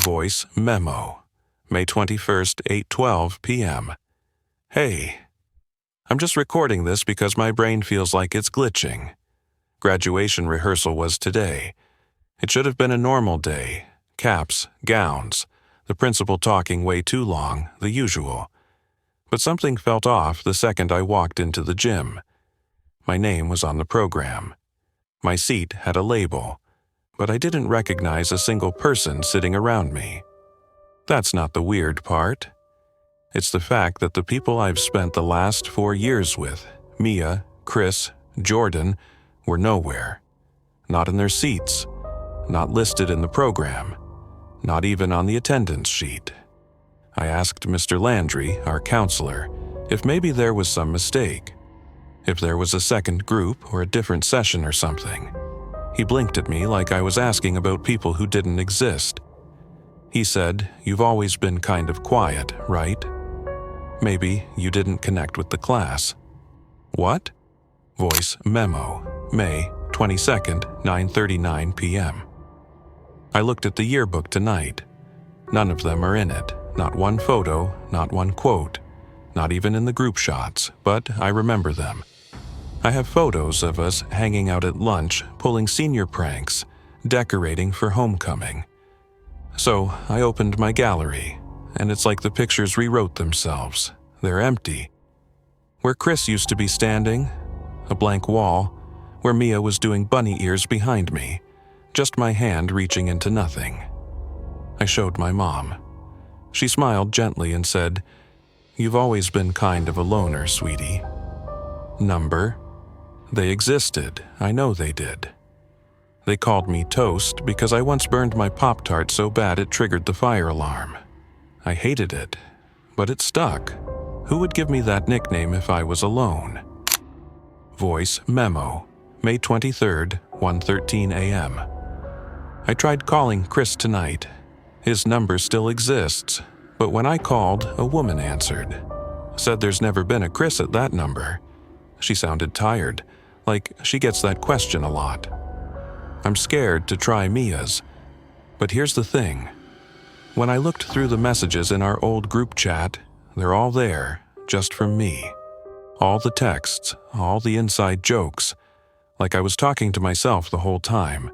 Voice memo. May 21st, 8:12 p.m. Hey. I'm just recording this because my brain feels like it's glitching. Graduation rehearsal was today. It should have been a normal day. Caps, gowns, the principal talking way too long, the usual. But something felt off the second I walked into the gym. My name was on the program. My seat had a label, but I didn't recognize a single person sitting around me. That's not the weird part. It's the fact that the people I've spent the last 4 years with, Mia, Chris, Jordan, were nowhere. Not in their seats, not listed in the program, not even on the attendance sheet. I asked Mr. Landry, our counselor, if maybe there was some mistake, if there was a second group or a different session or something. He blinked at me like I was asking about people who didn't exist. He said, "You've always been kind of quiet, right? Maybe you didn't connect with the class." What? Voice memo, May 22nd, 9:39 p.m. I looked at the yearbook tonight. None of them are in it. Not one photo, not one quote, not even in the group shots, but I remember them. I have photos of us hanging out at lunch, pulling senior pranks, decorating for homecoming. So I opened my gallery, and it's like the pictures rewrote themselves. They're empty. Where Chris used to be standing, a blank wall, where Mia was doing bunny ears behind me, just my hand reaching into nothing. I showed my mom. She smiled gently and said, "You've always been kind of a loner, sweetie." Number? They existed. I know they did. They called me Toast because I once burned my Pop-Tart so bad it triggered the fire alarm. I hated it, but it stuck. Who would give me that nickname if I was alone? Voice memo, May 23rd, 1:13 a.m. I tried calling Chris tonight. His number still exists, but when I called, a woman answered. Said there's never been a Chris at that number. She sounded tired, like she gets that question a lot. I'm scared to try Mia's, but here's the thing. When I looked through the messages in our old group chat, they're all there, just from me. All the texts, all the inside jokes, like I was talking to myself the whole time.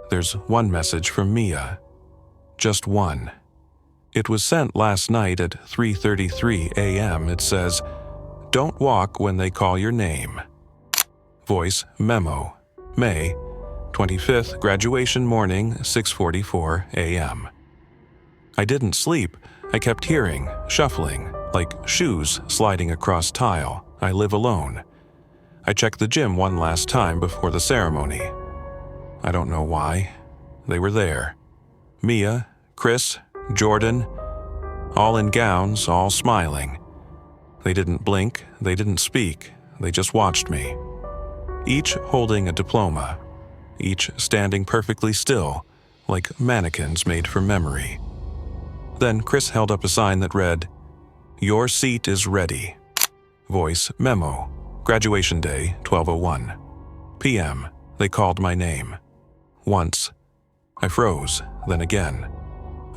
There's one message from Mia. Just one. It was sent last night at 3:33 a.m. It says, "Don't walk when they call your name." Voice memo, May 25th, graduation morning, 6:44 a.m. I didn't sleep. I kept hearing, shuffling, like shoes sliding across tile. I live alone. I checked the gym one last time before the ceremony. I don't know why. They were there. Mia, Chris, Jordan, all in gowns, all smiling. They didn't blink, they didn't speak, they just watched me. Each holding a diploma, each standing perfectly still, like mannequins made for memory. Then Chris held up a sign that read, "Your seat is ready." Voice memo, graduation day, 12:01 p.m. They called my name. Once. I froze, then again.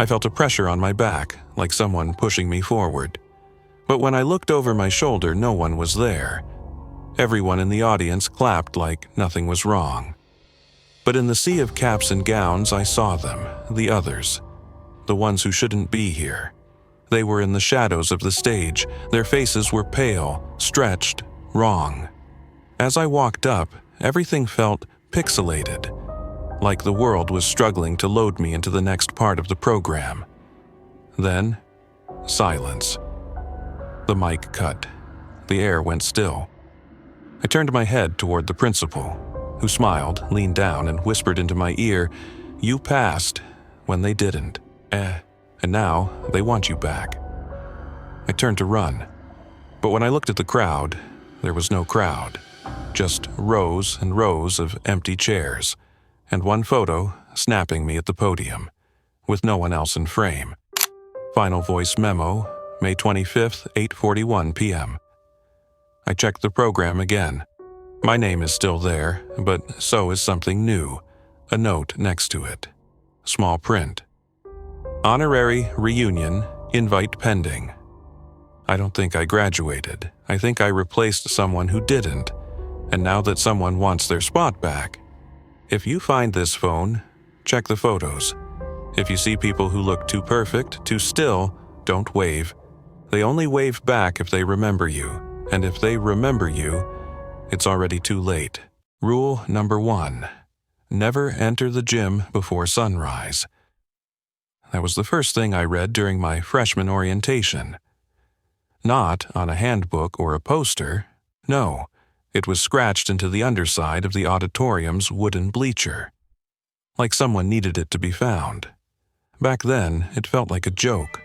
I felt a pressure on my back, like someone pushing me forward. But when I looked over my shoulder, no one was there. Everyone in the audience clapped like nothing was wrong. But in the sea of caps and gowns, I saw them, the others, the ones who shouldn't be here. They were in the shadows of the stage. Their faces were pale, stretched, wrong. As I walked up, everything felt pixelated, like the world was struggling to load me into the next part of the program. Then, silence. The mic cut. The air went still. I turned my head toward the principal, who smiled, leaned down, and whispered into my ear, "You passed," when they didn't. And now they want you back. I turned to run, but when I looked at the crowd, there was no crowd, just rows and rows of empty chairs, and one photo snapping me at the podium, with no one else in frame. Final voice memo, May 25th, 8:41 p.m. I checked the program again. My name is still there, but so is something new, a note next to it. Small print. Honorary reunion, invite pending. I don't think I graduated. I think I replaced someone who didn't, and now that someone wants their spot back. If you find this phone, check the photos. If you see people who look too perfect, too still, don't wave. They only wave back if they remember you, and if they remember you, it's already too late. Rule number 1. Never enter the gym before sunrise. That was the first thing I read during my freshman orientation. Not on a handbook or a poster. No, it was scratched into the underside of the auditorium's wooden bleacher. Like someone needed it to be found. Back then, it felt like a joke.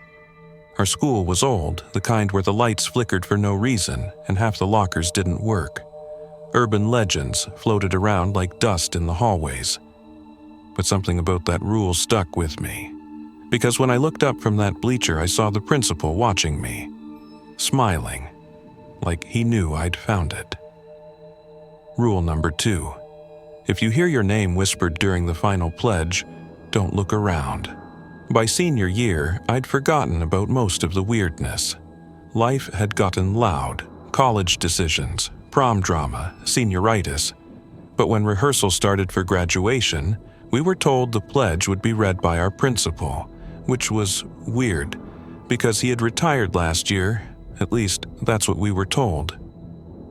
Our school was old, the kind where the lights flickered for no reason and half the lockers didn't work. Urban legends floated around like dust in the hallways. But something about that rule stuck with me. Because when I looked up from that bleacher, I saw the principal watching me, smiling, like he knew I'd found it. Rule number 2. If you hear your name whispered during the final pledge, don't look around. By senior year, I'd forgotten about most of the weirdness. Life had gotten loud, college decisions, prom drama, senioritis. But when rehearsal started for graduation, we were told the pledge would be read by our principal, which was weird, because he had retired last year. At least, that's what we were told.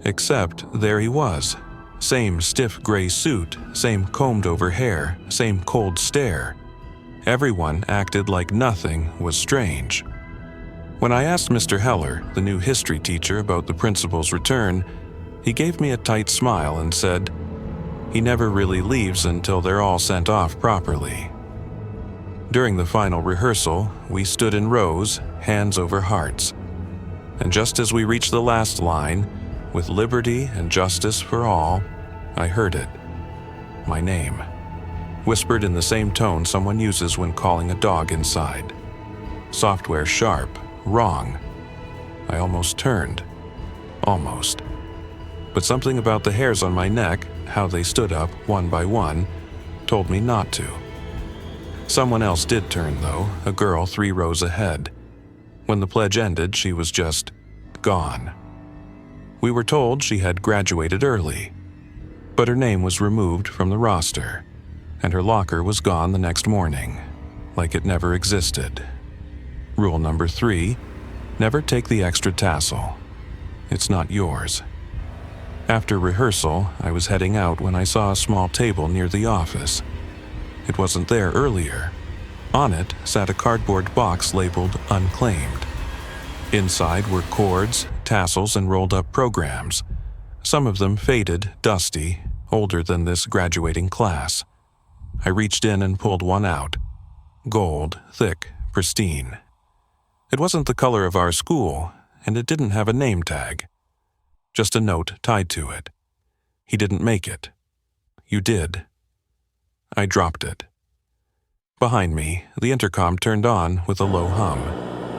Except there he was. Same stiff gray suit, same combed-over hair, same cold stare. Everyone acted like nothing was strange. When I asked Mr. Heller, the new history teacher, about the principal's return, he gave me a tight smile and said, "He never really leaves until they're all sent off properly." During the final rehearsal, we stood in rows, hands over hearts. And just as we reached the last line, with liberty and justice for all, I heard it. My name. Whispered in the same tone someone uses when calling a dog inside. Software sharp, wrong. I almost turned. Almost. But something about the hairs on my neck, how they stood up one by one, told me not to. Someone else did turn, though, a girl 3 rows ahead. When the pledge ended, she was just gone. We were told she had graduated early, but her name was removed from the roster, and her locker was gone the next morning, like it never existed. Rule number 3, never take the extra tassel. It's not yours. After rehearsal, I was heading out when I saw a small table near the office. It wasn't there earlier. On it sat a cardboard box labeled unclaimed. Inside were cords, tassels, and rolled-up programs. Some of them faded, dusty, older than this graduating class. I reached in and pulled one out. Gold, thick, pristine. It wasn't the color of our school, and it didn't have a name tag. Just a note tied to it. He didn't make it. You did. I dropped it. Behind me, the intercom turned on with a low hum.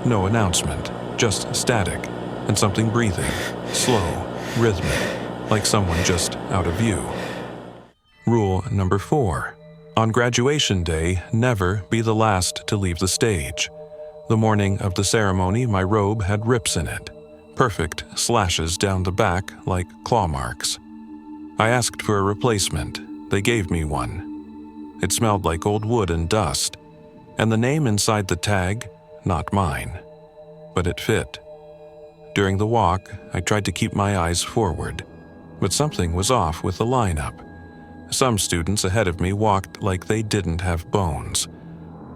No announcement, just static, and something breathing, slow, rhythmic, like someone just out of view. Rule number 4. On graduation day, never be the last to leave the stage. The morning of the ceremony, my robe had rips in it, perfect slashes down the back like claw marks. I asked for a replacement. They gave me one. It smelled like old wood and dust, and the name inside the tag, not mine. But it fit. During the walk, I tried to keep my eyes forward, but something was off with the lineup. Some students ahead of me walked like they didn't have bones.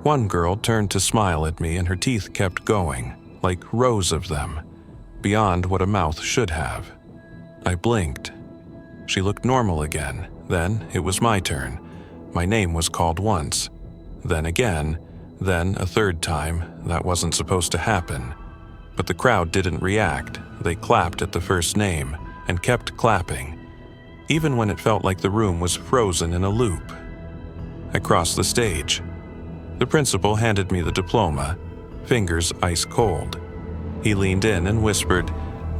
One girl turned to smile at me and her teeth kept going, like rows of them, beyond what a mouth should have. I blinked. She looked normal again. Then it was my turn. My name was called once, then again, then a third time. That wasn't supposed to happen. But the crowd didn't react. They clapped at the first name and kept clapping, even when it felt like the room was frozen in a loop. I crossed the stage. The principal handed me the diploma, fingers ice cold. He leaned in and whispered,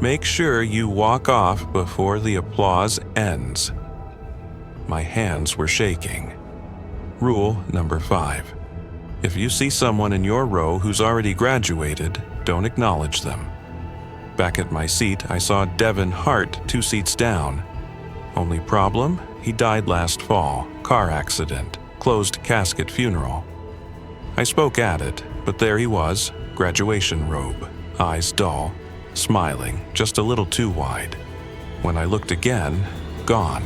"Make sure you walk off before the applause ends." My hands were shaking. Rule number 5. If you see someone in your row who's already graduated, don't acknowledge them. Back at my seat, I saw Devin Hart 2 seats down. Only problem? He died last fall, car accident, closed casket funeral. I spoke at it, but there he was, graduation robe, eyes dull, smiling, just a little too wide. When I looked again, gone.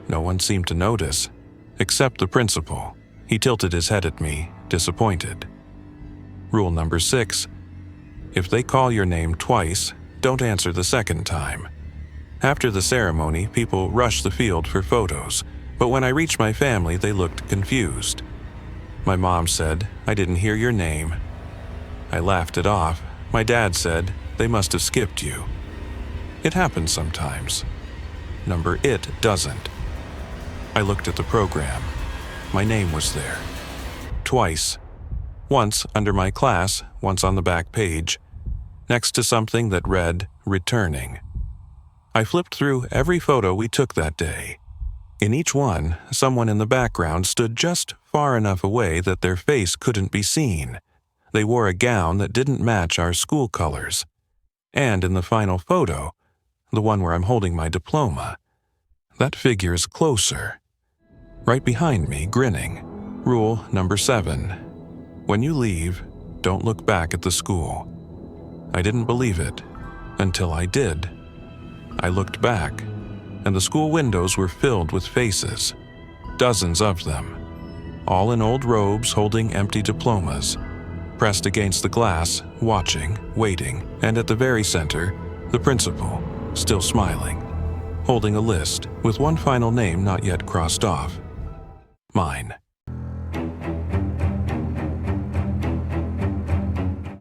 No one seemed to notice, except the principal. He tilted his head at me, disappointed. Rule number 6. If they call your name twice, don't answer the second time. After the ceremony, people rushed the field for photos, but when I reached my family, they looked confused. My mom said, "I didn't hear your name." I laughed it off. My dad said, "They must have skipped you." It happens sometimes. Number it doesn't. I looked at the program. My name was there. Twice. Once under my class, once on the back page, next to something that read, "Returning." I flipped through every photo we took that day. In each one, someone in the background stood just far enough away that their face couldn't be seen. They wore a gown that didn't match our school colors. And in the final photo, the one where I'm holding my diploma, that figure is closer. Right behind me, grinning. Rule number 7. When you leave, don't look back at the school. I didn't believe it until I did. I looked back, and the school windows were filled with faces, dozens of them, all in old robes holding empty diplomas, pressed against the glass, watching, waiting, and at the very center, the principal, still smiling, holding a list with one final name not yet crossed off. Mine.